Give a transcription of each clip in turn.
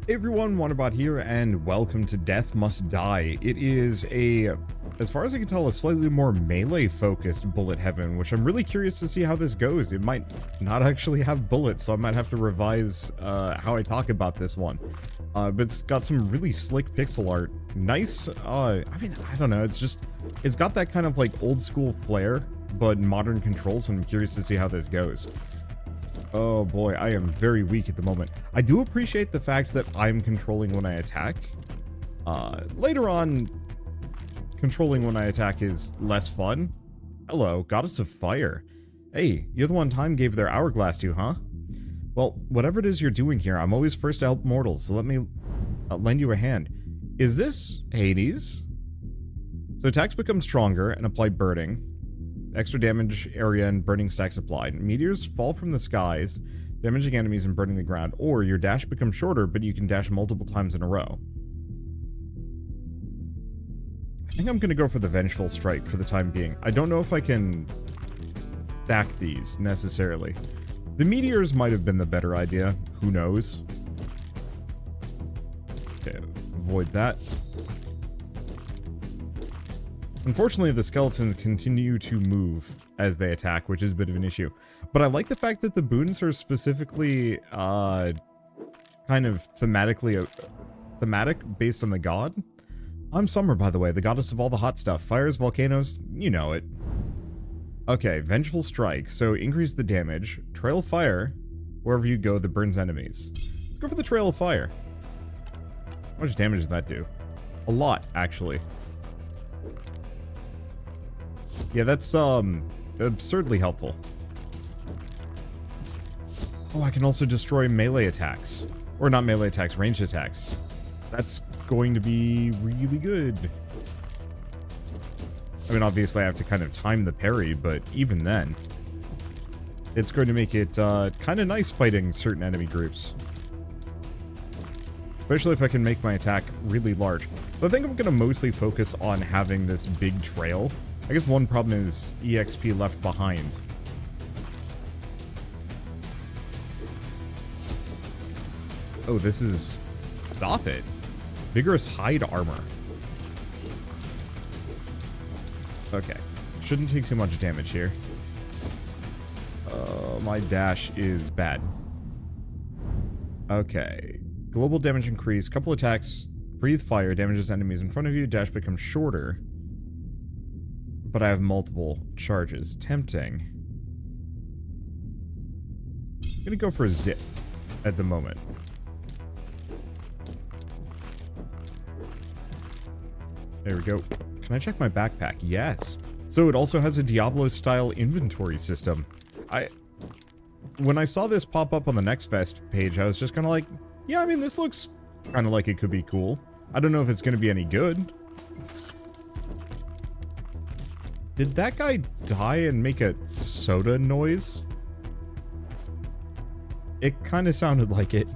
Hey everyone, Wanderbot here, and welcome to Death Must Die. It is as far as I can tell, a slightly more melee-focused bullet heaven, which I'm really curious to see how this goes. It might not actually have bullets, so I might have to revise how I talk about this one. But it's got some really slick pixel art. Nice, I mean, I don't know, it's got that kind of like old-school flair, but modern controls, and I'm curious to see how this goes. Oh boy, I am very weak at the moment. I do appreciate the fact that I'm controlling when I attack. Later on, controlling when I attack is less fun. Hello, Goddess of Fire. Hey, you're the one Time gave their hourglass to, huh? Well, whatever it is you're doing here, I'm always first to help mortals, so let me lend you a hand. Is this Hades? So attacks become stronger and apply burning. Extra damage area and burning stacks applied. Meteors fall from the skies, damaging enemies and burning the ground. Or your dash becomes shorter, but you can dash multiple times in a row. I think I'm going to go for the Vengeful Strike for the time being. I don't know if I can stack these, necessarily. The meteors might have been the better idea. Who knows? Okay, avoid that. Unfortunately, the skeletons continue to move as they attack, which is a bit of an issue. But I like the fact that the boons are specifically kind of thematic based on the god. I'm Summer, by the way, the goddess of all the hot stuff. Fires, volcanoes, you know it. Okay, Vengeful Strike. So increase the damage. Trail of Fire, wherever you go, that burns enemies. Let's go for the Trail of Fire. How much damage does that do? A lot, actually. Yeah, that's, absurdly helpful. Oh, I can also destroy melee attacks. Or not melee attacks, ranged attacks. That's going to be really good. I mean, obviously I have to kind of time the parry, but even then, it's going to make it, kind of nice fighting certain enemy groups. Especially if I can make my attack really large. So I think I'm going to mostly focus on having this big trail. I guess one problem is EXP left behind. Oh, this is... Stop it. Vigorous hide armor. Okay. Shouldn't take too much damage here. My dash is bad. Okay. Global damage increase. Couple attacks. Breathe fire. Damages enemies in front of you. Dash becomes shorter. But I have multiple charges. Tempting. I'm gonna go for a zip at the moment. There we go. Can I check my backpack? Yes. So it also has a Diablo-style inventory system. When I saw this pop up on the Next Fest page, I was just kind of like, yeah, I mean, this looks kind of like it could be cool. I don't know if it's going to be any good. Did that guy die and make a soda noise? It kind of sounded like it.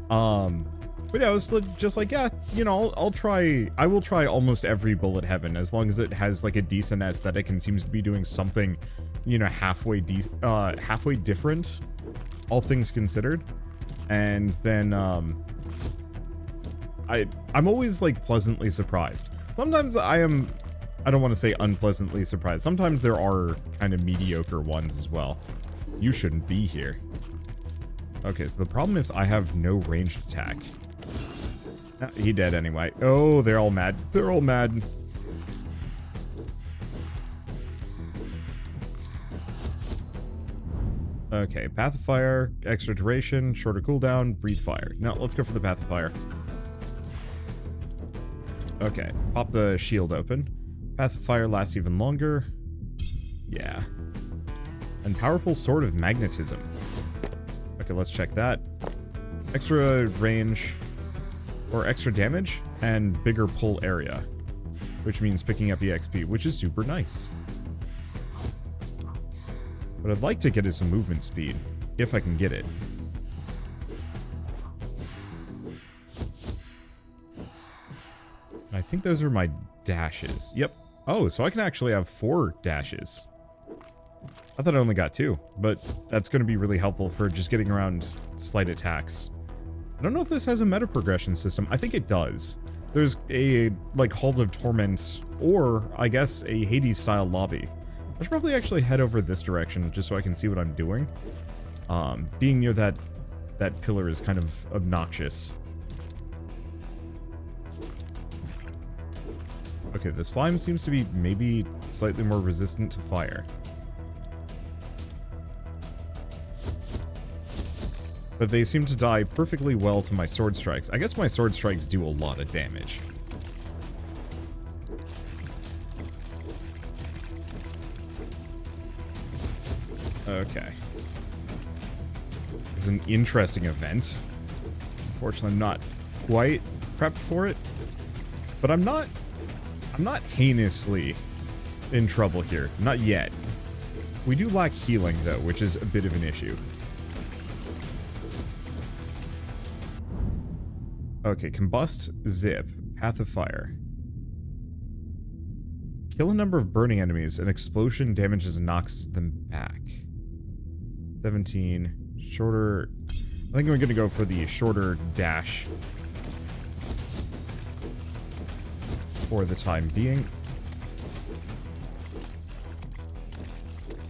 But yeah, I was just like, yeah, you know, I will try almost every bullet heaven as long as it has like a decent aesthetic and seems to be doing something, you know, halfway different, all things considered. And then, I'm always like pleasantly surprised. Sometimes I don't want to say unpleasantly surprised. Sometimes there are kind of mediocre ones as well. You shouldn't be here. Okay, so the problem is I have no ranged attack. He dead anyway. Oh, they're all mad. They're all mad. Okay, Path of Fire, extra duration, shorter cooldown, breathe fire. Now, let's go for the Path of Fire. Okay, pop the shield open. Path of Fire lasts even longer. Yeah. And powerful Sword of Magnetism. Okay, let's check that. Extra range, or extra damage, and bigger pull area. Which means picking up EXP, which is super nice. What I'd like to get is some movement speed, if I can get it. I think those are my dashes. Yep. Oh, so I can actually have 4 dashes. I thought I only got 2, but that's going to be really helpful for just getting around slight attacks. I don't know if this has a meta progression system. I think it does. There's a, like, Halls of Torment, or, I guess, a Hades-style lobby. I should probably actually head over this direction, just so I can see what I'm doing. Being near that pillar is kind of obnoxious. Okay, the slime seems to be maybe slightly more resistant to fire. But they seem to die perfectly well to my sword strikes. I guess my sword strikes do a lot of damage. Okay. This is an interesting event. Unfortunately, I'm not quite prepped for it. But I'm not heinously in trouble here. Not yet. We do lack healing, though, which is a bit of an issue. Okay, combust, zip, path of fire. Kill a number of burning enemies. An explosion damages and knocks them back. 17. Shorter. I think I'm going to go for the shorter dash for the time being.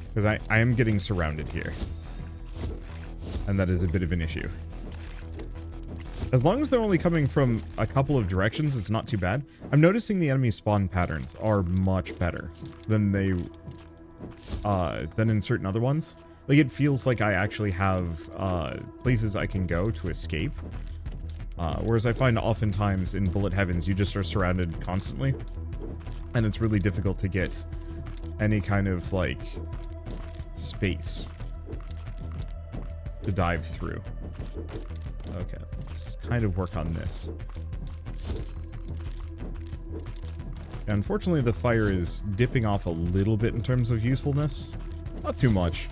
Because I am getting surrounded here. And that is a bit of an issue. As long as they're only coming from a couple of directions, it's not too bad. I'm noticing the enemy spawn patterns are much better than they than in certain other ones. Like, it feels like I actually have places I can go to escape. Whereas I find oftentimes in Bullet Heavens, you just are surrounded constantly. And it's really difficult to get any kind of, like, space to dive through. Okay, let's kind of work on this. And unfortunately, the fire is dipping off a little bit in terms of usefulness. Not too much.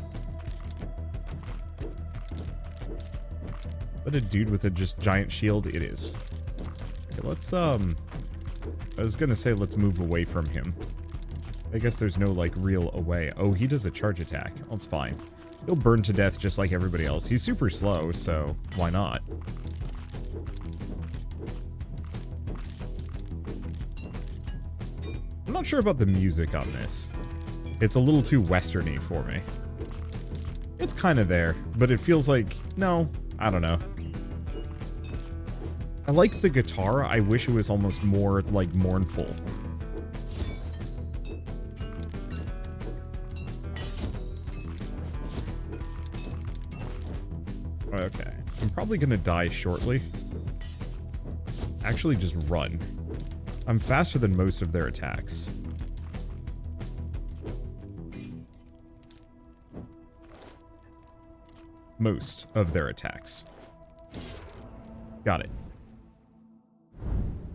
But a dude with a just giant shield, it is. Okay, let's, I was gonna say let's move away from him. I guess there's no, like, real away. Oh, he does a charge attack. Well, it's fine. He'll burn to death just like everybody else. He's super slow, so why not? I'm not sure about the music on this. It's a little too westerny for me. It's kind of there, but it feels like... No, I don't know. I like the guitar. I wish it was almost more, like, mournful. Okay. I'm probably gonna die shortly. Actually, just run. I'm faster than most of their attacks. Most of their attacks. Got it.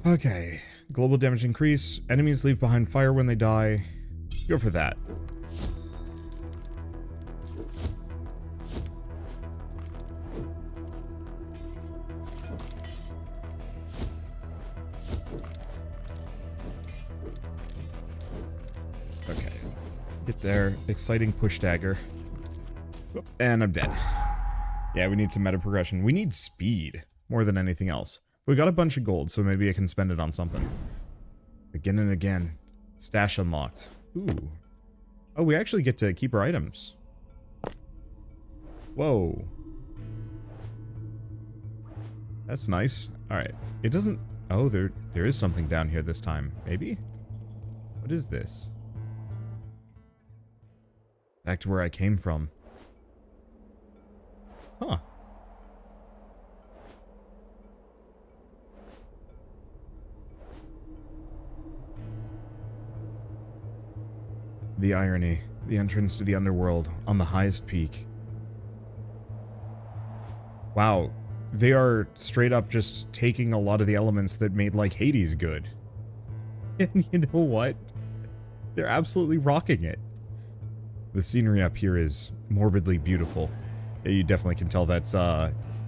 Okay. Global damage increase. Enemies leave behind fire when they die. Go for that. Okay. Get there. Exciting push dagger. And I'm dead. Yeah, we need some meta progression. We need speed more than anything else. We got a bunch of gold, so maybe I can spend it on something. Again and again. Stash unlocked. Ooh. Oh, we actually get to keep our items. Whoa. That's nice. Alright. It doesn't... Oh, there is something down here this time. Maybe? What is this? Back to where I came from. Huh. The irony. The entrance to the underworld on the highest peak. Wow. They are straight up just taking a lot of the elements that made, like, Hades good. And you know what? They're absolutely rocking it. The scenery up here is morbidly beautiful. You definitely can tell that's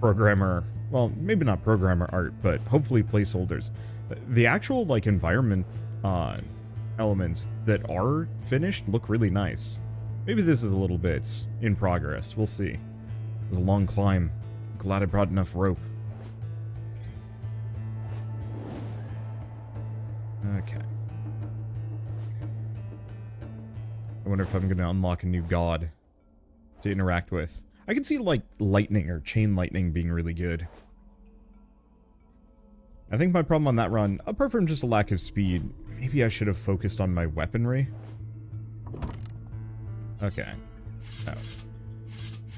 programmer, well, maybe not programmer art, but hopefully placeholders. The actual, like, environment elements that are finished look really nice. Maybe this is a little bit in progress. We'll see. It was a long climb. Glad I brought enough rope. Okay. I wonder if I'm going to unlock a new god to interact with. I can see, like, lightning or chain lightning being really good. I think my problem on that run, apart from just a lack of speed, maybe I should have focused on my weaponry. Okay. Oh.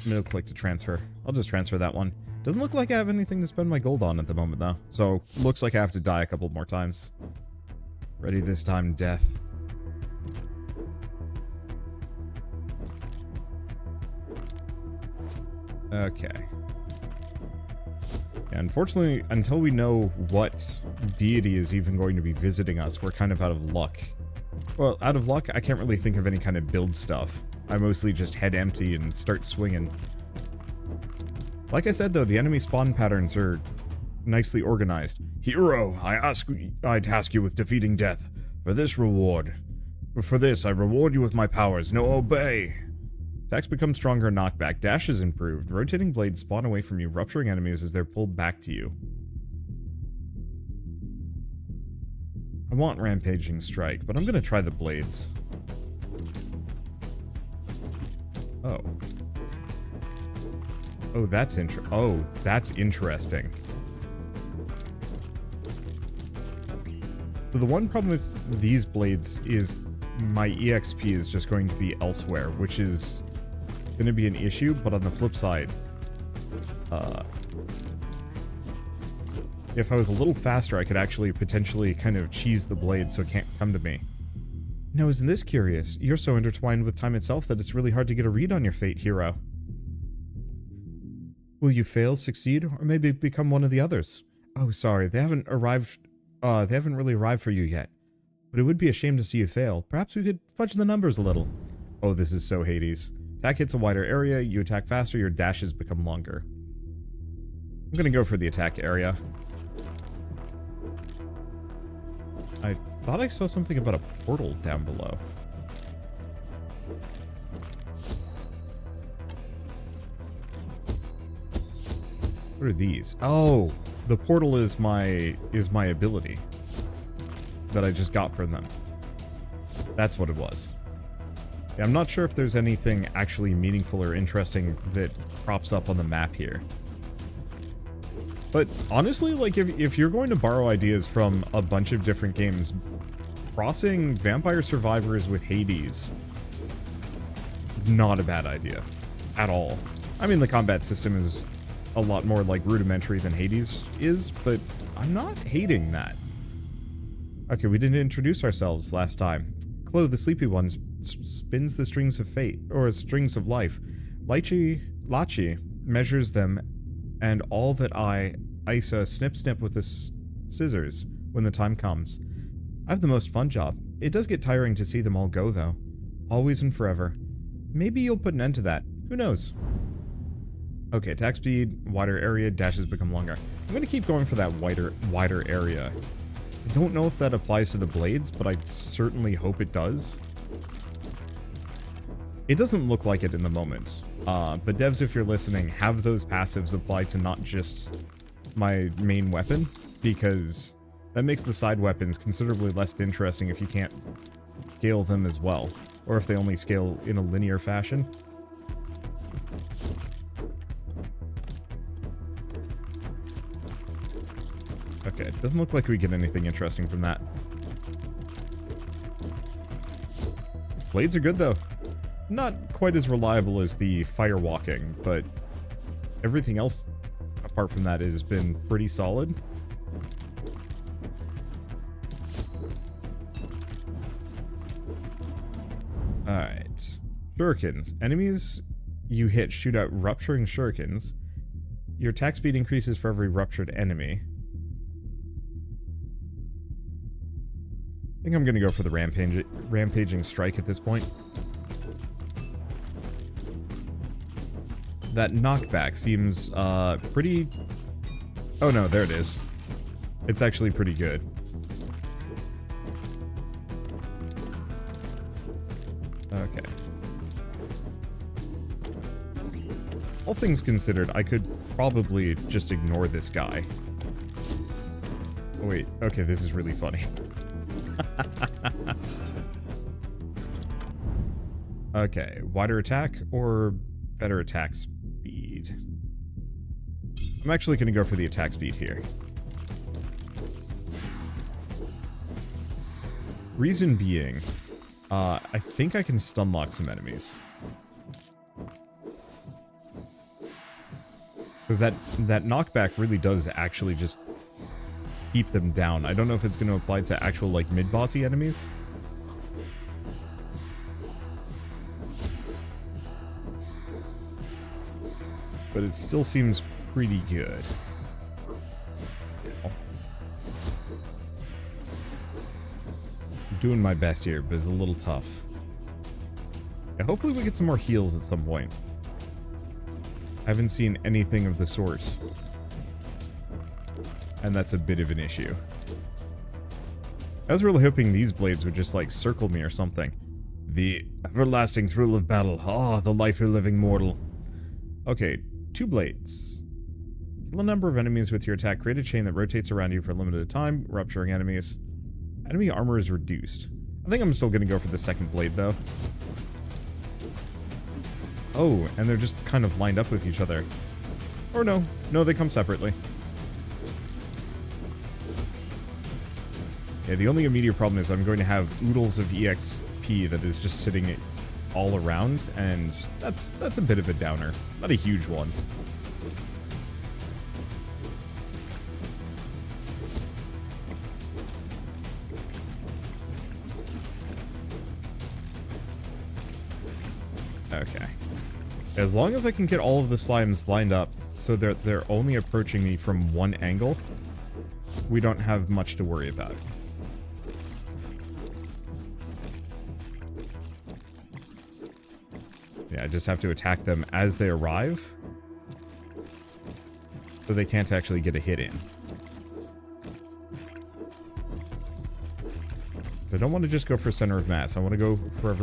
Middle click to transfer. I'll just transfer that one. Doesn't look like I have anything to spend my gold on at the moment, though. So, looks like I have to die a couple more times. Ready this time, death. Okay. Yeah, unfortunately, until we know what deity is even going to be visiting us, we're kind of out of luck. Well, out of luck, I can't really think of any kind of build stuff. I mostly just head empty and start swinging. Like I said, though, the enemy spawn patterns are nicely organized. Hero, I task you with defeating death. For this, I reward you with my powers. Now obey. Attacks become stronger and knockback. Dash is improved. Rotating blades spawn away from you, rupturing enemies as they're pulled back to you. I want Rampaging Strike, but I'm gonna try the blades. Oh. Oh, that's interesting. So the one problem with these blades is my EXP is just going to be elsewhere, which is going to be an issue, but on the flip side, if I was a little faster, I could actually potentially kind of cheese the blade so it can't come to me. Now, isn't this curious? You're so intertwined with time itself that it's really hard to get a read on your fate, hero. Will you fail, succeed, or maybe become one of the others? Oh, sorry, they haven't really arrived for you yet. But it would be a shame to see you fail. Perhaps we could fudge the numbers a little. Oh, this is so Hades. Attack hits a wider area, you attack faster, your dashes become longer. I'm gonna go for the attack area. I thought I saw something about a portal down below. What are these? Oh, the portal is my ability that I just got from them. That's what it was. Yeah, I'm not sure if there's anything actually meaningful or interesting that crops up on the map here. But honestly, like, if you're going to borrow ideas from a bunch of different games, crossing Vampire Survivors with Hades, not a bad idea. At all. I mean, the combat system is a lot more, like, rudimentary than Hades is, but I'm not hating that. Okay, we didn't introduce ourselves last time. Chloe, the Sleepy One, spins the strings of fate, or strings of life. Lachi measures them, and all that Isa, snip with the scissors when the time comes. I have the most fun job. It does get tiring to see them all go, though. Always and forever. Maybe you'll put an end to that. Who knows? Okay, attack speed, wider area, dashes become longer. I'm gonna keep going for that wider area. I don't know if that applies to the blades, but I certainly hope it does. It doesn't look like it in the moment. But devs, if you're listening, have those passives apply to not just my main weapon, because that makes the side weapons considerably less interesting if you can't scale them as well, or if they only scale in a linear fashion. Okay, it doesn't look like we get anything interesting from that. Blades are good, though. Not quite as reliable as the fire walking, but everything else apart from that has been pretty solid. Alright. Shurikens. Enemies you hit shoot out rupturing shurikens. Your attack speed increases for every ruptured enemy. I think I'm gonna go for the rampaging strike at this point. That knockback seems pretty... Oh no, there it is. It's actually pretty good. Okay. All things considered, I could probably just ignore this guy. Oh wait, okay, this is really funny. Okay, wider attack or better attack speed? I'm actually going to go for the attack speed here. Reason being, I think I can stun lock some enemies. Because that knockback really does actually just keep them down. I don't know if it's going to apply to actual, like, mid-bossy enemies. But it still seems pretty good. I'm doing my best here, but it's a little tough. Yeah, hopefully we get some more heals at some point. I haven't seen anything of the sort. And that's a bit of an issue. I was really hoping these blades would just, like, circle me or something. The everlasting thrill of battle. Ah, the life of living mortal. Okay, 2 blades. Kill a number of enemies with your attack. Create a chain that rotates around you for a limited time, rupturing enemies. Enemy armor is reduced. I think I'm still going to go for the second blade, though. Oh, and they're just kind of lined up with each other. Or no. No, they come separately. Yeah, the only immediate problem is I'm going to have oodles of EXP that is just sitting all around, and that's a bit of a downer. Not a huge one. Okay. As long as I can get all of the slimes lined up so they're only approaching me from one angle, we don't have much to worry about. Yeah, I just have to attack them as they arrive, so they can't actually get a hit in. I don't want to just go for center of mass. I want to go for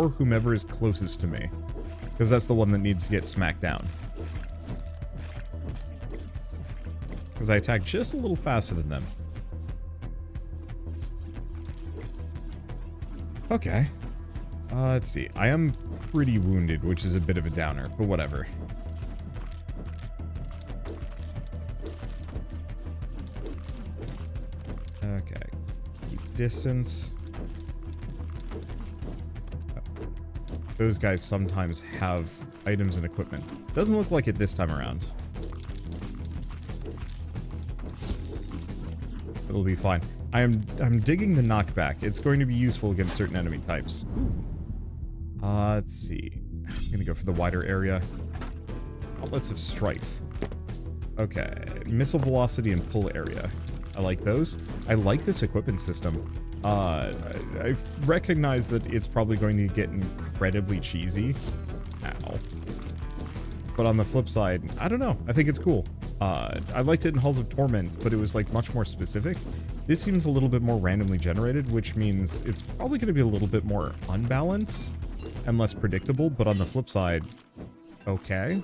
whomever is closest to me, because that's the one that needs to get smacked down. Because I attack just a little faster than them. Okay. Let's see. I am pretty wounded, which is a bit of a downer, but whatever. Okay. Keep distance. Those guys sometimes have items and equipment. Doesn't look like it this time around. It'll be fine. I'm digging the knockback. It's going to be useful against certain enemy types. Let's see. I'm gonna go for the wider area. Outlets of strife. Okay. Missile velocity and pull area. I like those. I like this equipment system. I recognize that it's probably going to get incredibly cheesy. Ow. But on the flip side, I don't know. I think it's cool. I liked it in Halls of Torment, but it was, like, much more specific. This seems a little bit more randomly generated, which means it's probably going to be a little bit more unbalanced and less predictable, but on the flip side, okay.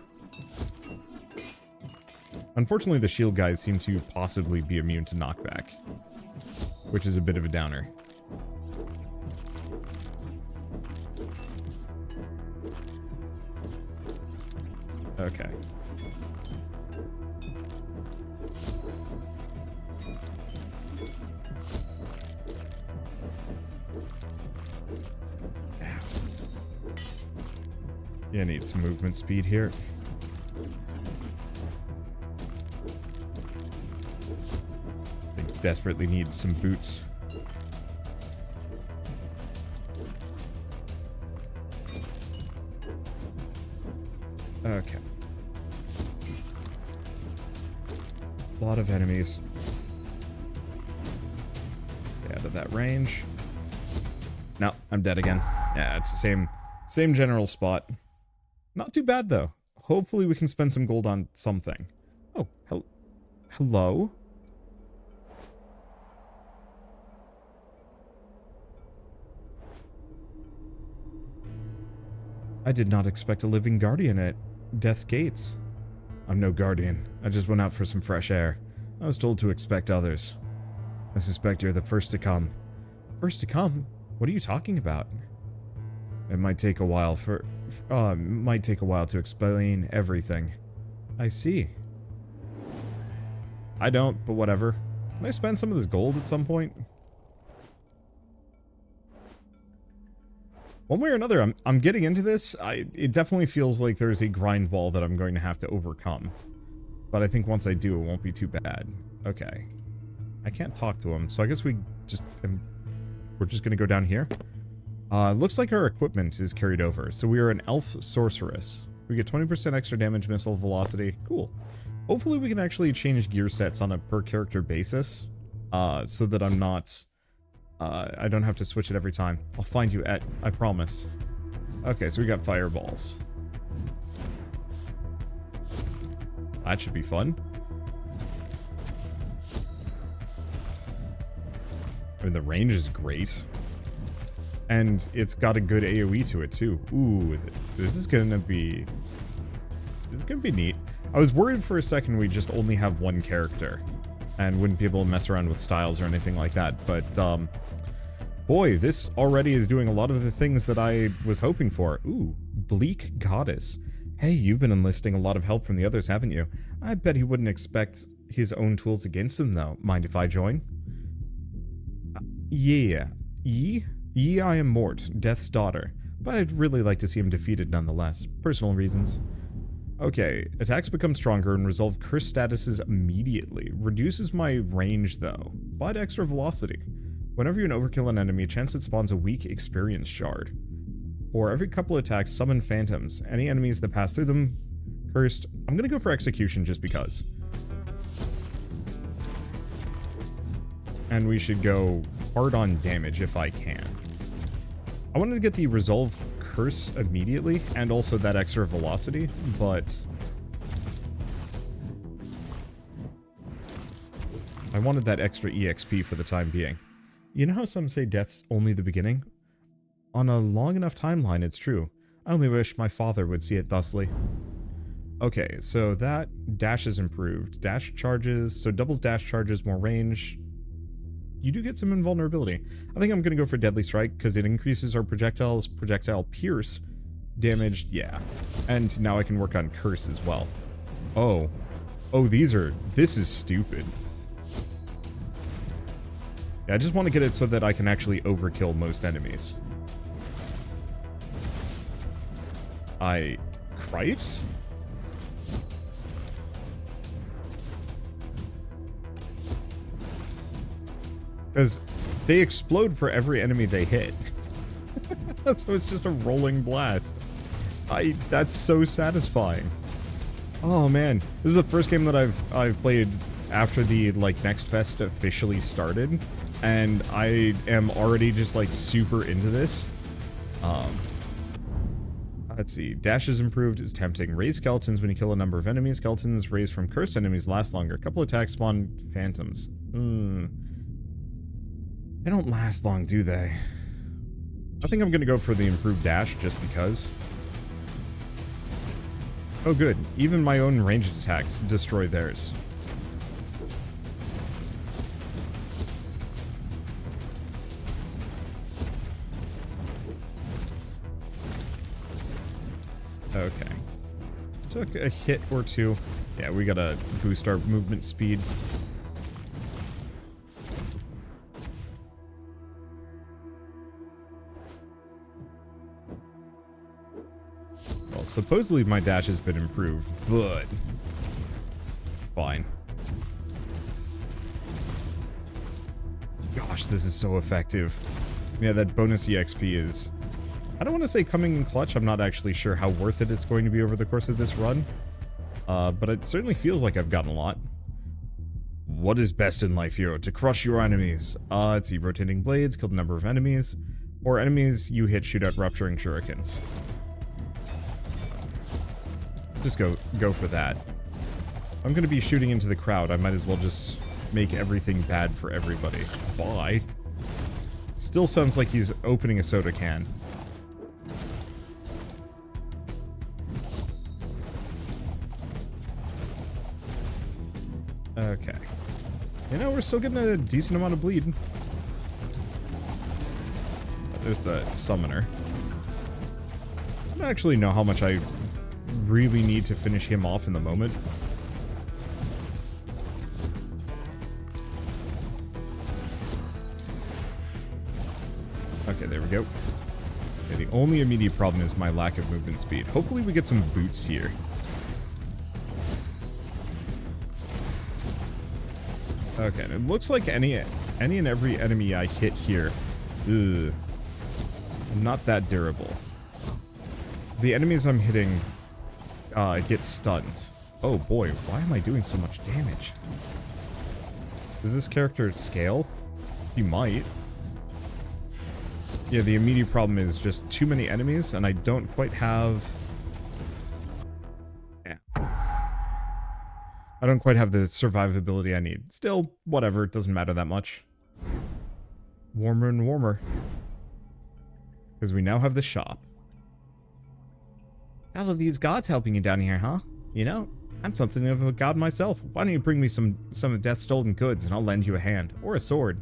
Unfortunately, the shield guys seem to possibly be immune to knockback, which is a bit of a downer. Okay. Yeah, I need some movement speed here. I desperately need some boots. Okay. A lot of enemies. Get out of that range. No, I'm dead again. Yeah, it's the same general spot. Not too bad, though. Hopefully we can spend some gold on something. Oh, hello? I did not expect a living guardian at Death's Gates. I'm no guardian. I just went out for some fresh air. I was told to expect others. I suspect you're the first to come. First to come? What are you talking about? It might take a while to explain everything. I see. I don't, but whatever. Can I spend some of this gold at some point? One way or another, I'm getting into this. It definitely feels like there's a grind wall that I'm going to have to overcome. But I think once I do, it won't be too bad. Okay. I can't talk to him, so I guess we're just going to go down here. Looks like our equipment is carried over. So we are an elf sorceress. We get 20% extra damage, missile velocity. Cool. Hopefully we can actually change gear sets on a per character basis. So that I'm not... I don't have to switch it every time. I'll find you at... I promised. Okay, so we got fireballs. That should be fun. I mean, the range is great. And it's got a good AoE to it, too. Ooh, this is gonna be... This is gonna be neat. I was worried for a second we just only have one character. And wouldn't be able to mess around with styles or anything like that. But, boy, this already is doing a lot of the things that I was hoping for. Ooh, Bleak Goddess. Hey, you've been enlisting a lot of help from the others, haven't you? I bet he wouldn't expect his own tools against him, though. Mind if I join? Yeah. Ye, I am Mort, Death's daughter. But I'd really like to see him defeated nonetheless. Personal reasons. Okay, attacks become stronger and resolve curse statuses immediately. Reduces my range, though, but extra velocity. Whenever you overkill an enemy, chance it spawns a weak experience shard. Or every couple attacks, summon phantoms. Any enemies that pass through them, cursed. I'm gonna go for execution just because. And we should go hard on damage if I can. I wanted to get the resolve curse immediately, and also that extra velocity, but I wanted that extra EXP for the time being. You know how some say death's only the beginning? On a long enough timeline, it's true. I only wish my father would see it thusly. Okay, so that dash is improved. Dash charges, so doubles dash charges, more range. You do get some invulnerability. I think I'm going to go for Deadly Strike because it increases our projectile pierce damage. Yeah. And now I can work on Curse as well. Oh. Oh, this is stupid. Yeah, I just want to get it so that I can actually overkill most enemies. Cripes? Because they explode for every enemy they hit. So it's just a rolling blast. That's so satisfying. Oh man, this is the first game that I've played after the Next Fest officially started, and I am already just super into this. Let's see. Dash is improved is tempting. Raise skeletons when you kill a number of enemies. Skeletons raised from cursed enemies last longer. A couple attacks spawn phantoms. They don't last long, do they? I think I'm gonna go for the improved dash just because. Oh good, even my own ranged attacks destroy theirs. Okay. Took a hit or two. Yeah, we gotta boost our movement speed. Well, supposedly my dash has been improved, but fine. Gosh, this is so effective. Yeah, that bonus EXP is... I don't want to say coming in clutch. I'm not actually sure how worth it it's going to be over the course of this run. But it certainly feels like I've gotten a lot. What is best in life, hero? To crush your enemies. Let's see. Rotating blades, kill a number of enemies. Or enemies you hit shoot out rupturing shurikens. Just go for that. I'm going to be shooting into the crowd. I might as well just make everything bad for everybody. Bye. Still sounds like he's opening a soda can. Okay. You know, we're still getting a decent amount of bleed. There's the summoner. I don't actually know how much I really need to finish him off in the moment. Okay, there we go. Okay, the only immediate problem is my lack of movement speed. Hopefully we get some boots here. Okay, and it looks like any and every enemy I hit here, ugh, not that durable. The enemies I'm hitting get stunned. Oh boy, why am I doing so much damage? Does this character scale? He might. Yeah, the immediate problem is just too many enemies, and I don't quite have... Yeah. I don't quite have the survivability I need. Still, whatever, it doesn't matter that much. Warmer and warmer. Because we now have the shop. All of these gods helping you down here, huh? You know, I'm something of a god myself. Why don't you bring me some of Death's stolen goods, and I'll lend you a hand. Or a sword.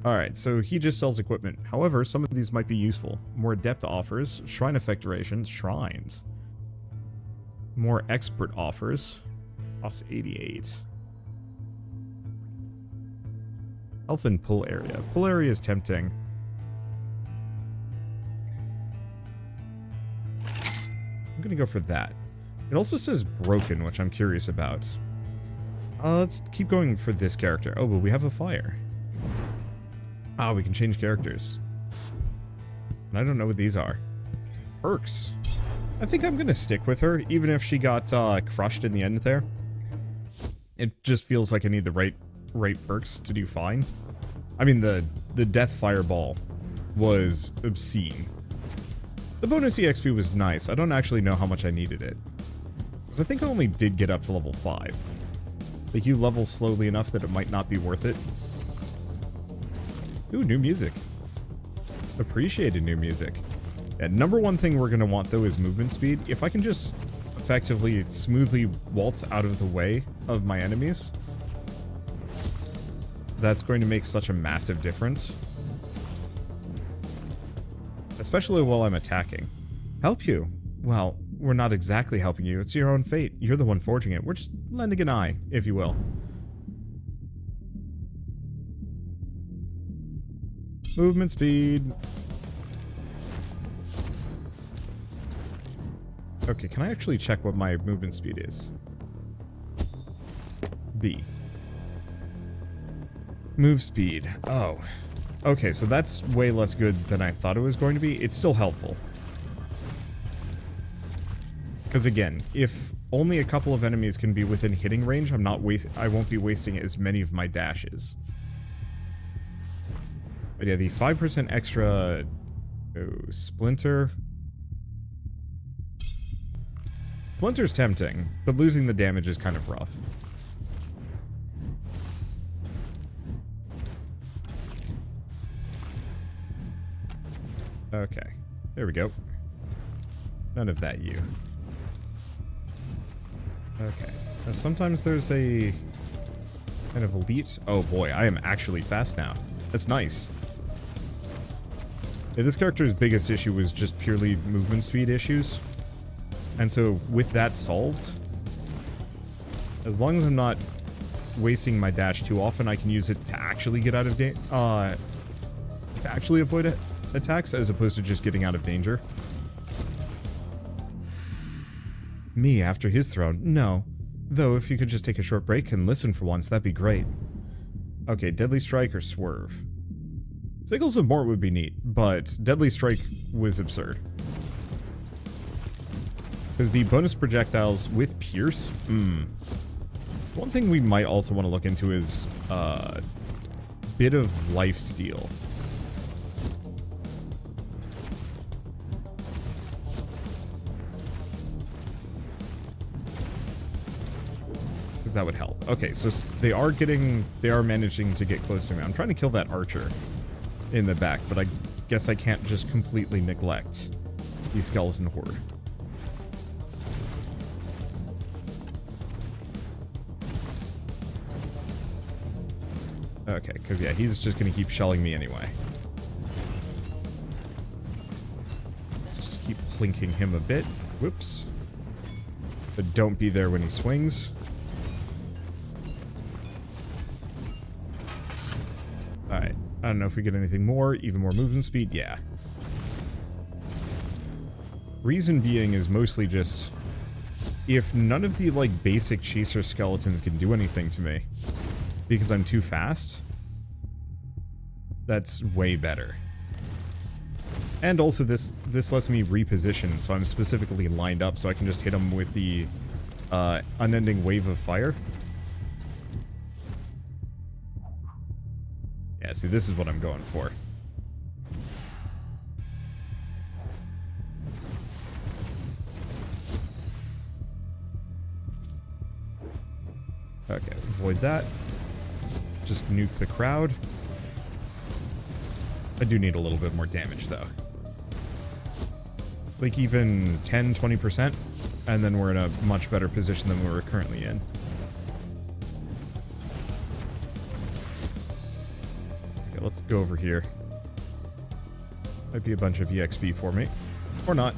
Alright, so he just sells equipment. However, some of these might be useful. More adept offers, shrine effect durations, shrines. More expert offers. Cost 88. Health and pull area. Pull area is tempting. I'm gonna go for that. It also says broken, which I'm curious about. Let's keep going for this character. Oh, but we have a fire. Ah, we can change characters. And I don't know what these are. Perks. I think I'm gonna stick with her, even if she got crushed in the end there. It just feels like I need the right perks to do fine. I mean, the death fireball was obscene. The bonus EXP was nice. I don't actually know how much I needed it. Because I think I only did get up to level 5. Like, you level slowly enough that it might not be worth it. Ooh, new music. Appreciated new music. And number one thing we're going to want, though, is movement speed. If I can just effectively, smoothly waltz out of the way of my enemies, that's going to make such a massive difference. Especially while I'm attacking. Help you? Well, we're not exactly helping you. It's your own fate. You're the one forging it. We're just lending an eye, if you will. Movement speed. Okay, can I actually check what my movement speed is? B. Move speed. Oh. Okay, so that's way less good than I thought it was going to be. It's still helpful. Because again, if only a couple of enemies can be within hitting range, I won't be wasting as many of my dashes. But yeah, the 5% extra Splinter. Splinter's tempting, but losing the damage is kind of rough. Okay, there we go. None of that, you. Okay, now sometimes there's a kind of elite... Oh boy, I am actually fast now. That's nice. Yeah, this character's biggest issue was just purely movement speed issues. And so, with that solved, as long as I'm not wasting my dash too often, I can use it to actually get out of to actually avoid attacks, as opposed to just getting out of danger. Me after his throne? No. Though, if you could just take a short break and listen for once, that'd be great. Okay, Deadly Strike or Swerve. Sickles of Mort would be neat, but Deadly Strike was absurd. Because the bonus projectiles with Pierce? One thing we might also want to look into is a bit of lifesteal. Because that would help. Okay, so they are managing to get close to me. I'm trying to kill that archer in the back, but I guess I can't just completely neglect the skeleton horde. Okay, because yeah, he's just going to keep shelling me anyway. Let's just keep plinking him a bit. Whoops. But don't be there when he swings. Alright, I don't know if we get anything more, even more movement speed, yeah. Reason being is mostly just, if none of the, like, basic chaser skeletons can do anything to me, because I'm too fast, that's way better. And also this lets me reposition, so I'm specifically lined up, so I can just hit them with the unending wave of fire. Yeah, see, this is what I'm going for. Okay, avoid that. Just nuke the crowd. I do need a little bit more damage, though. Like, even 10, 20%, and then we're in a much better position than we're currently in. Okay, let's go over here. Might be a bunch of EXP for me. Or not.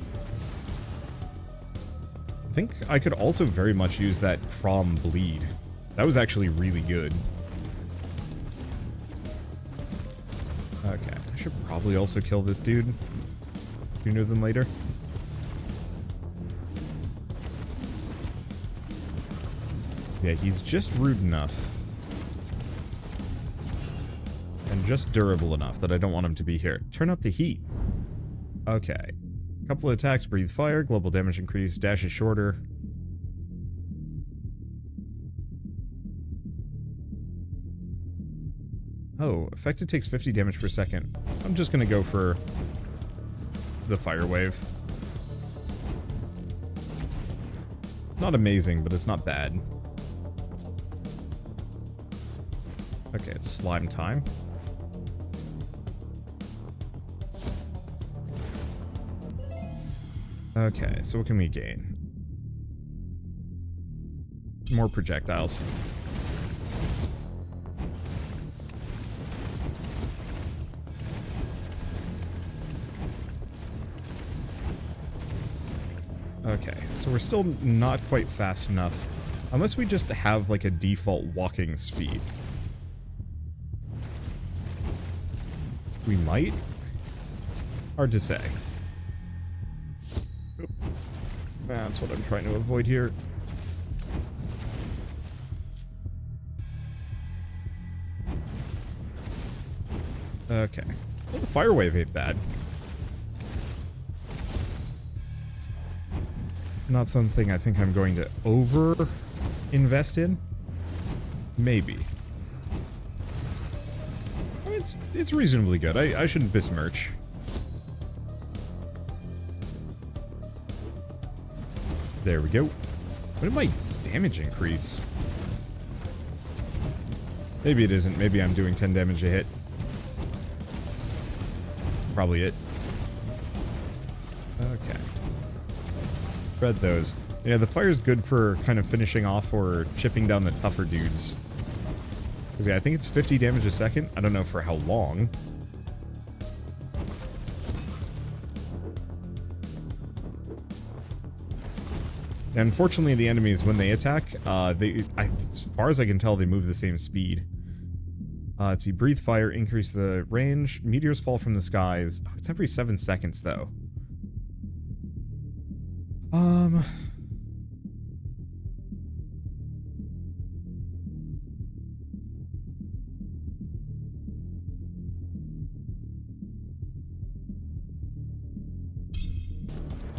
I think I could also very much use that Crom Bleed. That was actually really good. Okay, I should probably also kill this dude sooner than later. Yeah, he's just rude enough. And just durable enough that I don't want him to be here. Turn up the heat. Okay. Couple of attacks, breathe fire, global damage increase, dash is shorter. Oh, affected takes 50 damage per second. I'm just gonna go for the fire wave. It's not amazing, but it's not bad. Okay, it's slime time. Okay, so what can we gain? More projectiles. Okay, so we're still not quite fast enough. Unless we just have, like, a default walking speed. We might? Hard to say. Oop. That's what I'm trying to avoid here. Okay. Well, the fire wave ain't bad. Not something I think I'm going to over-invest in. Maybe. I mean, it's reasonably good. I shouldn't besmirch. There we go. When did my damage increase? Maybe it isn't. Maybe I'm doing 10 damage a hit. Probably it. Okay. Spread those. Yeah, the fire's good for kind of finishing off or chipping down the tougher dudes. Because yeah, I think it's 50 damage a second. I don't know for how long. And unfortunately, the enemies, when they attack, as far as I can tell, they move the same speed. Let's see, breathe fire, increase the range. Meteors fall from the skies. Oh, it's every 7 seconds, though. I'm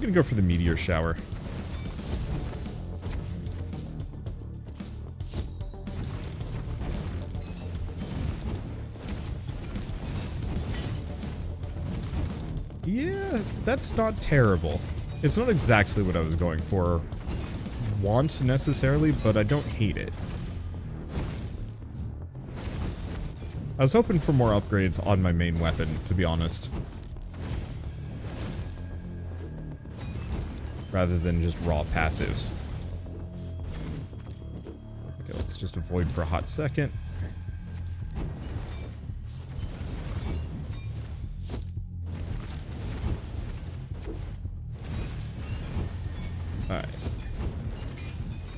gonna go for the meteor shower. Yeah, that's not terrible. It's not exactly what I was going for. Want necessarily, but I don't hate it. I was hoping for more upgrades on my main weapon, to be honest. Rather than just raw passives. Okay, let's just avoid for a hot second.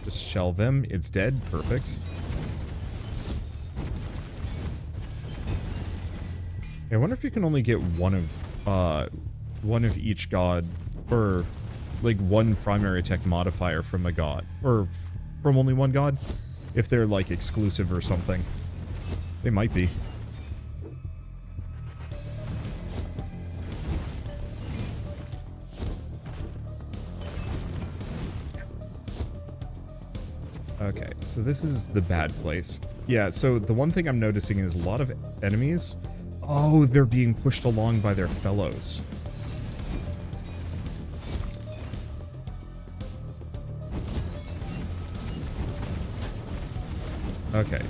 Just shell them. It's dead. Perfect. I wonder if you can only get one of each god, or like one primary attack modifier from a god, or from only one god, if they're like exclusive or something. They might be. Okay, so this is the bad place. Yeah, so the one thing I'm noticing is a lot of enemies. Oh, they're being pushed along by their fellows. Okay.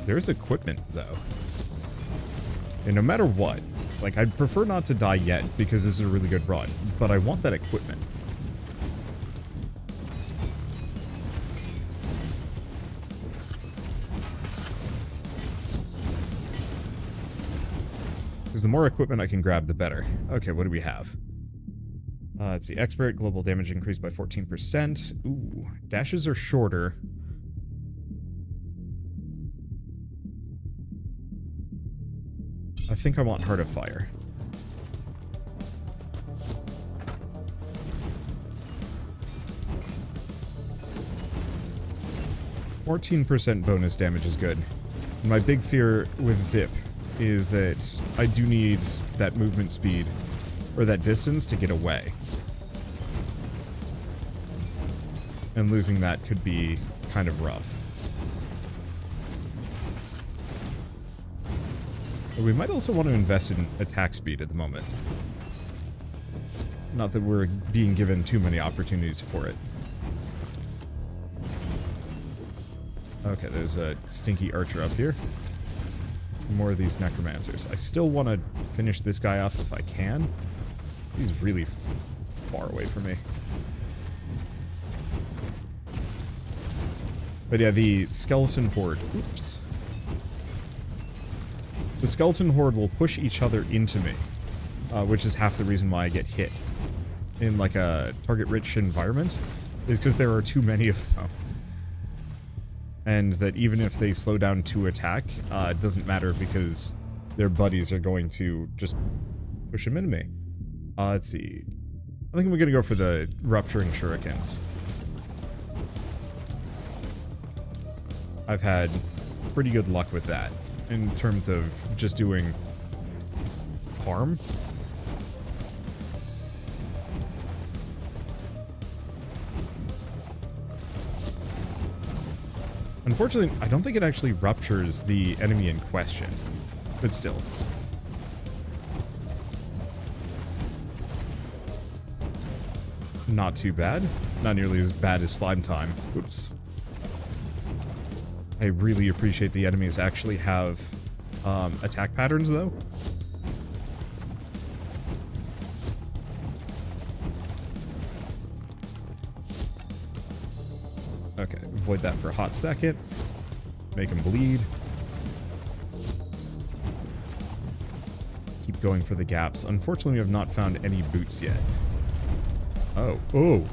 There's equipment, though. And no matter what, like, I'd prefer not to die yet, because this is a really good run, but I want that equipment. Because the more equipment I can grab, the better. Okay, what do we have? Let's see. Expert, global damage increased by 14%. Ooh, dashes are shorter. I think I want Heart of Fire. %14 bonus damage is good. My big fear with Zip is that I do need that movement speed, or that distance, to get away. And losing that could be kind of rough. But we might also want to invest in attack speed at the moment. Not that we're being given too many opportunities for it. Okay, there's a stinky archer up here. More of these necromancers. I still want to finish this guy off if I can. He's really far away from me. But yeah, the skeleton horde. Oops. The skeleton horde will push each other into me, which is half the reason why I get hit in like a target-rich environment, is because there are too many of them. And that even if they slow down to attack, it doesn't matter because their buddies are going to just push them into me. Let's see. I think we're going to go for the rupturing shurikens. I've had pretty good luck with that in terms of just doing harm. Unfortunately, I don't think it actually ruptures the enemy in question, but still. Not too bad. Not nearly as bad as slime time. Oops. I really appreciate the enemies actually have attack patterns, though. Okay, avoid that for a hot second. Make him bleed. Keep going for the gaps. Unfortunately, we have not found any boots yet. Oh. Oh!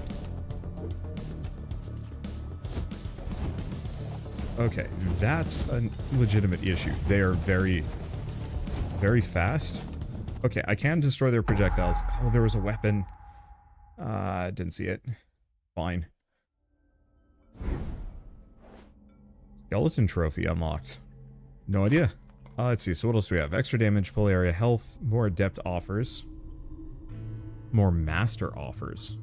Okay, that's a legitimate issue. They are very, very fast. Okay, I can destroy their projectiles. Oh, there was a weapon. Didn't see it. Fine. Skeleton trophy unlocked. No idea. Let's see, so what else do we have? Extra damage, pull area, health, more adept offers. More master offers.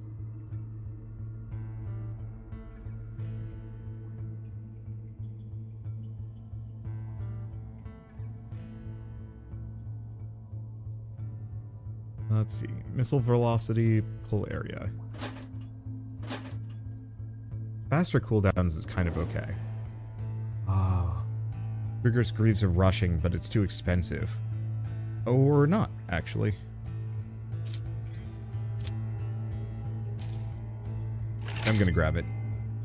Let's see. Missile velocity, pull area. Faster cooldowns is kind of okay. Ah. Rigorous Greaves of Rushing, but it's too expensive. Or not, actually. I'm gonna grab it.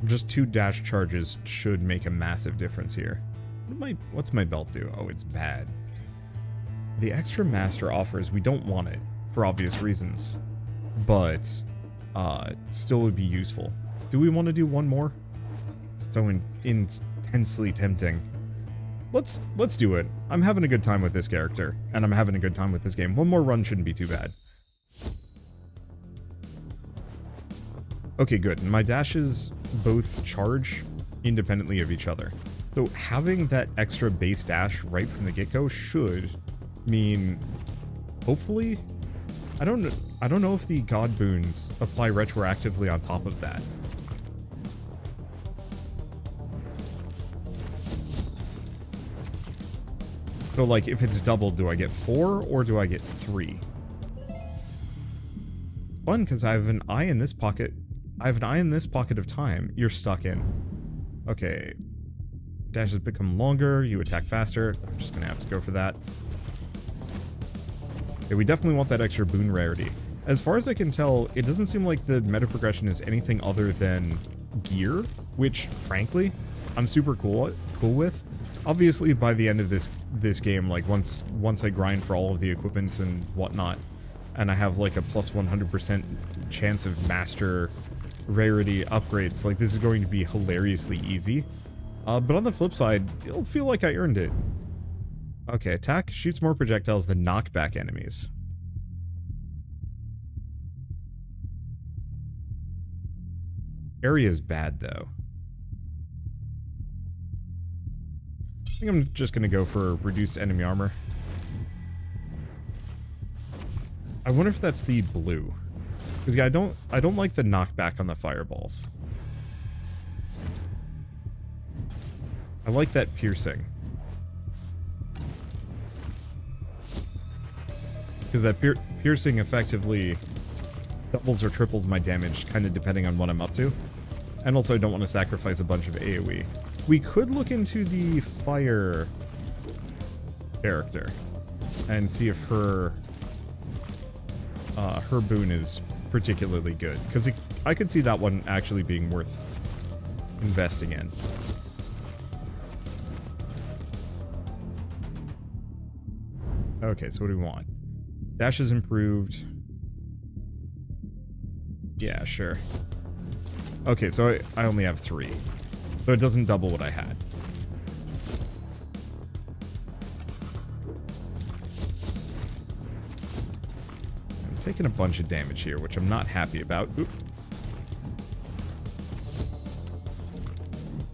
Just 2 dash charges should make a massive difference here. What's my belt do? Oh, it's bad. The extra master offers, we don't want it, for obvious reasons. But, still would be useful. Do we want to do one more? It's so intensely tempting. Let's do it. I'm having a good time with this character, and I'm having a good time with this game. One more run shouldn't be too bad. Okay, good. My dashes both charge independently of each other. So having that extra base dash right from the get-go should mean, hopefully, I don't know if the god boons apply retroactively on top of that. So like if it's doubled, do I get 4 or do I get 3? It's fun because I have an eye in this pocket. I have an eye in this pocket of time. You're stuck in. Okay. Dashes become longer, you attack faster. I'm just gonna have to go for that. Okay, we definitely want that extra boon rarity. As far as I can tell, it doesn't seem like the meta progression is anything other than gear, which, frankly, I'm super cool with. Obviously, by the end of this game, like once I grind for all of the equipments and whatnot, and I have like a plus 100% chance of master rarity upgrades, like this is going to be hilariously easy. But on the flip side, it'll feel like I earned it. Okay, attack shoots more projectiles than knockback enemies. Area's bad though. I think I'm just gonna go for reduced enemy armor. I wonder if that's the blue. Because yeah, I don't like the knockback on the fireballs. I like that piercing. Because that piercing effectively doubles or triples my damage, kind of depending on what I'm up to. And also I don't want to sacrifice a bunch of AoE. We could look into the fire character and see if her boon is particularly good, because I could see that one actually being worth investing in. Okay, so what do we want? Dash is improved. Yeah, sure. Okay, so I only have 3. So it doesn't double what I had. I'm taking a bunch of damage here, which I'm not happy about. Oop.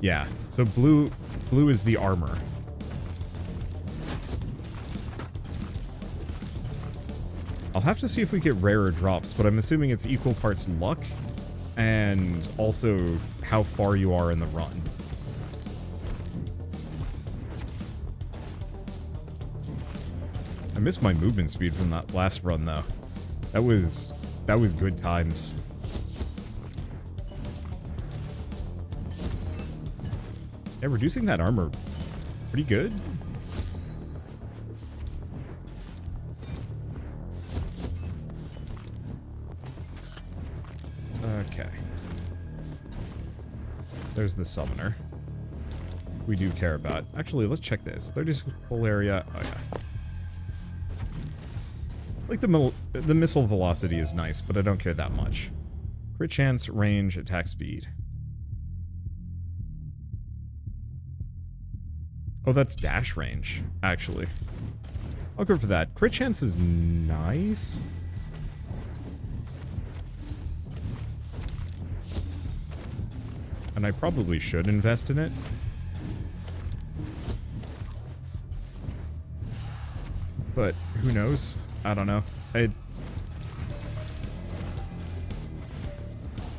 Yeah, so blue is the armor. I'll have to see if we get rarer drops, but I'm assuming it's equal parts luck and also how far you are in the run. I missed my movement speed from that last run though. That was good times. Yeah, reducing that armor pretty good. Okay. There's the summoner. We do care about. Actually, let's check this. 36 full area. Oh yeah. Like the missile velocity is nice, but I don't care that much. Crit chance, range, attack speed. Oh, that's dash range, actually. I'll go for that. Crit chance is nice. And I probably should invest in it. But who knows? I don't know.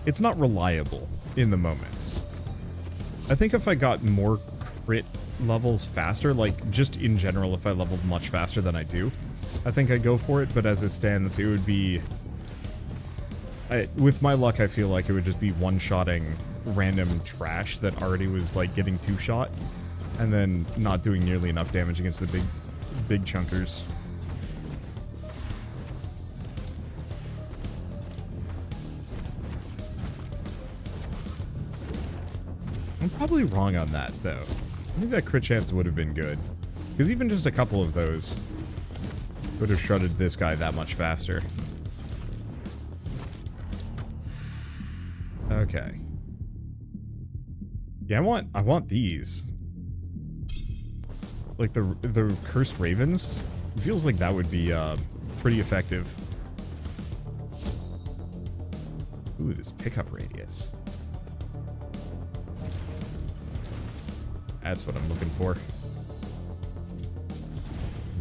It's not reliable in the moments. I think if I got more crit levels faster, like just in general, if I leveled much faster than I do, I think I'd go for it. But as it stands, it would be... with my luck, I feel like it would just be one-shotting random trash that already was like getting 2-shot and then not doing nearly enough damage against the big chunkers. I'm probably wrong on that though. I think that crit chance would have been good, because even just a couple of those would have shredded this guy that much faster. Okay. Yeah, I want these. Like the cursed ravens. It feels like that would be pretty effective. Ooh, this pickup radius. That's what I'm looking for.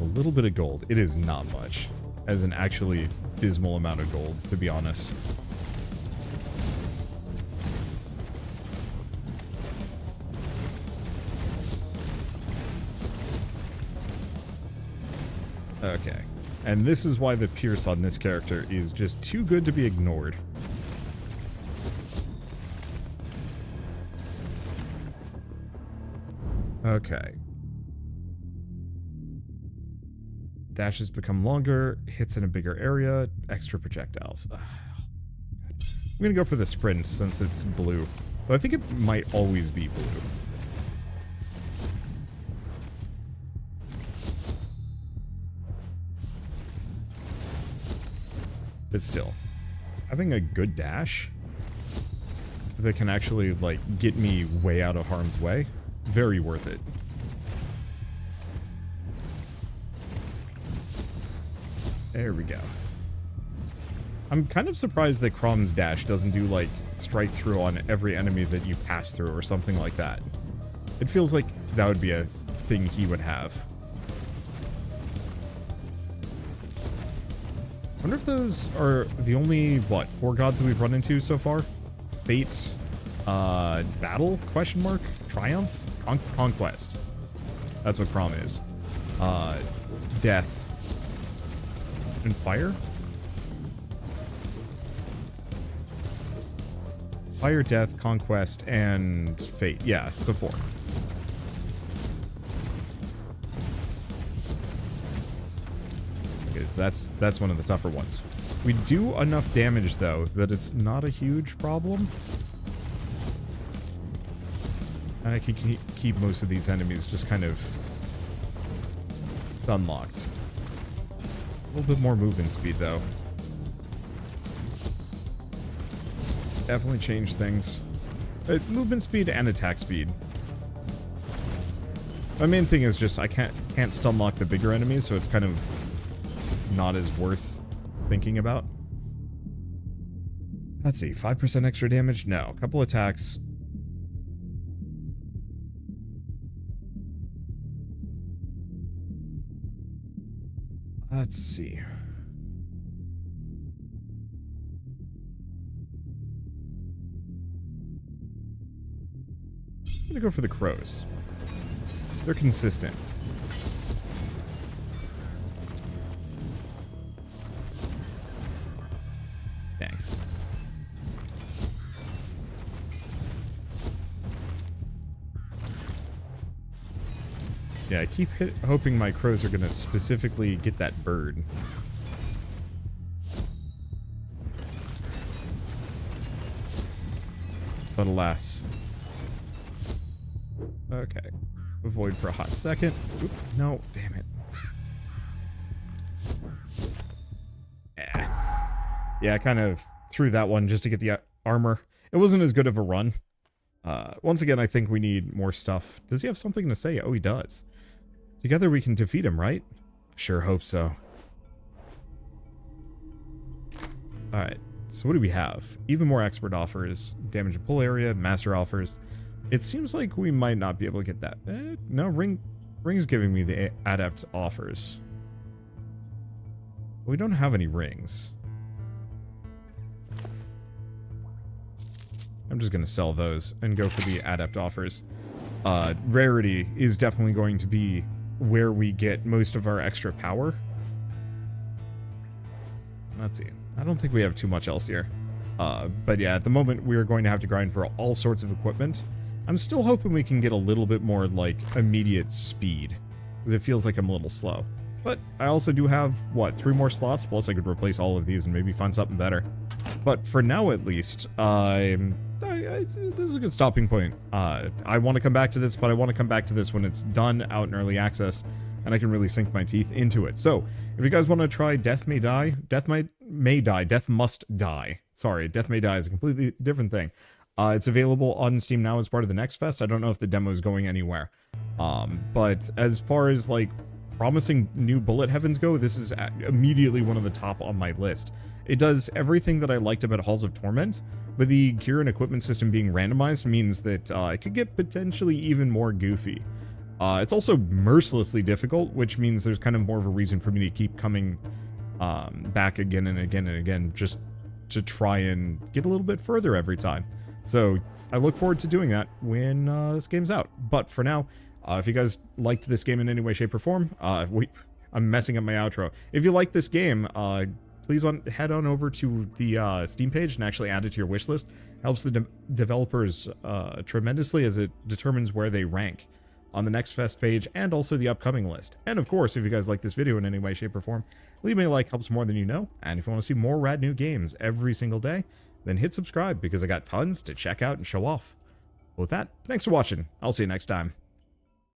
A little bit of gold. It is not much. As an actually dismal amount of gold, to be honest. Okay. And this is why the pierce on this character is just too good to be ignored. Okay. Dashes become longer, hits in a bigger area, extra projectiles. Ugh. I'm gonna go for the sprint since it's blue. But I think it might always be blue. But still, having a good dash that can actually, like, get me way out of harm's way, very worth it. There we go. I'm kind of surprised that Crom's dash doesn't do, like, strike through on every enemy that you pass through or something like that. It feels like that would be a thing he would have. I wonder if those are the only, what, 4 gods that we've run into so far? Fate, battle, question mark, triumph, conquest. That's what Crom is. Death. And fire? Fire, death, conquest, and fate. Yeah, so 4. Okay, so that's one of the tougher ones. We do enough damage, though, that it's not a huge problem. And I can keep most of these enemies just kind of unlocked. A little bit more movement speed, though. Definitely change things. Movement speed and attack speed. My main thing is just I can't stun lock the bigger enemies, so it's kind of not as worth thinking about. Let's see, 5% extra damage? No. A couple attacks. Let's see. I'm gonna go for the crows. They're consistent. Dang. Yeah, I keep hoping my crows are gonna specifically get that bird. But alas. Okay. Avoid for a hot second. Oop, no, damn it. Yeah, I kind of threw that one just to get the armor. It wasn't as good of a run. Once again, I think we need more stuff. Does he have something to say? Oh, he does. Together we can defeat him, right? Sure hope so. Alright, so what do we have? Even more expert offers, damage and pull area, master offers. It seems like we might not be able to get that. No, Ring's giving me the adept offers. We don't have any rings. I'm just going to sell those and go for the adept offers. Rarity is definitely going to be where we get most of our extra power. Let's see. I don't think we have too much else here. But yeah, at the moment, we are going to have to grind for all sorts of equipment. I'm still hoping we can get a little bit more, like, immediate speed. Because it feels like I'm a little slow. But I also do have, what, 3 more slots? Plus I could replace all of these and maybe find something better. But for now, at least, this is a good stopping point. I want to come back to this, but I want to come back to this when it's done, out in early access, and I can really sink my teeth into it. So, if you guys want to try Death May Die, Death Must Die. Sorry, Death May Die is a completely different thing. It's available on Steam now as part of the Next Fest. I don't know if the demo is going anywhere. But as far as like promising new bullet heavens go, this is immediately one of the top on my list. It does everything that I liked about Halls of Torment, but the gear and equipment system being randomized means that it could get potentially even more goofy. It's also mercilessly difficult, which means there's kind of more of a reason for me to keep coming back again and again and again, just to try and get a little bit further every time. So I look forward to doing that when this game's out. But for now, if you guys liked this game in any way, shape, or form, I'm messing up my outro. If you like this game, please head on over to the Steam page and actually add it to your wish list. Helps the developers tremendously, as it determines where they rank on the Next Fest page and also the upcoming list. And of course, if you guys like this video in any way, shape, or form, leave me a like, helps more than you know. And if you want to see more rad new games every single day, then hit subscribe, because I got tons to check out and show off. With that, thanks for watching. I'll see you next time.